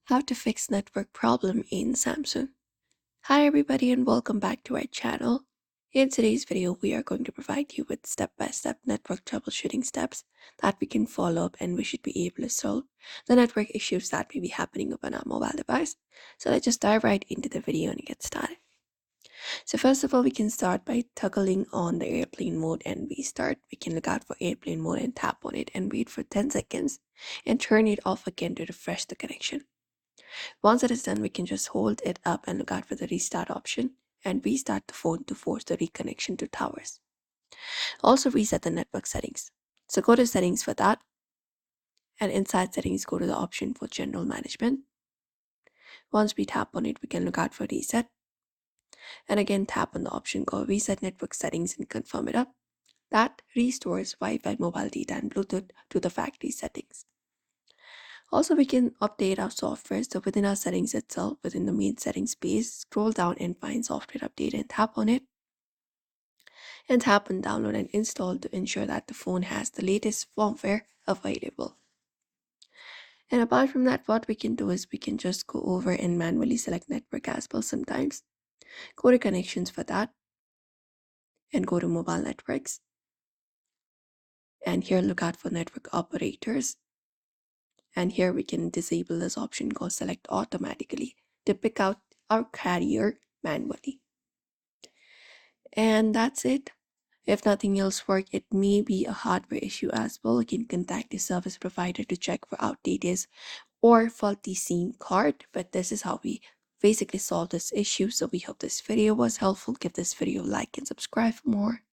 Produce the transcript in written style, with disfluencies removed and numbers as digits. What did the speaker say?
How to fix network problem in Samsung. Hi everybody and welcome back to our channel. In today's video, we are going to provide you with step-by-step network troubleshooting steps that we can follow up and we should be able to solve the network issues that may be happening upon our mobile device. So let's just dive right into the video and get started. So first of all, we can start by toggling on the airplane mode and restart. We can look out for airplane mode and tap on it and wait for 10 seconds and turn it off again to refresh the connection. Once it is done, we can just hold it up and look out for the restart option and restart the phone to force the reconnection to towers. Also reset the network settings. So go to settings for that, and inside settings go to the option for general management. Once we tap on it, we can look out for reset and again tap on the option called reset network settings and confirm it up. That restores Wi-Fi, mobile data and Bluetooth to the factory settings. Also, we can update our software. So within our settings itself, within the main settings page, scroll down and find software update and tap on it. And tap on download and install to ensure that the phone has the latest firmware available. And apart from that, what we can do is we can just go over and manually select network as well sometimes. Go to connections for that and go to mobile networks. And here look out for network operators. And here we can disable this option called select automatically to pick out our carrier manually. And that's it. If nothing else works, it may be a hardware issue as well. You can contact the service provider to check for outdated or faulty SIM card. But this is how we basically solve this issue. So we hope this video was helpful. Give this video a like and subscribe for more.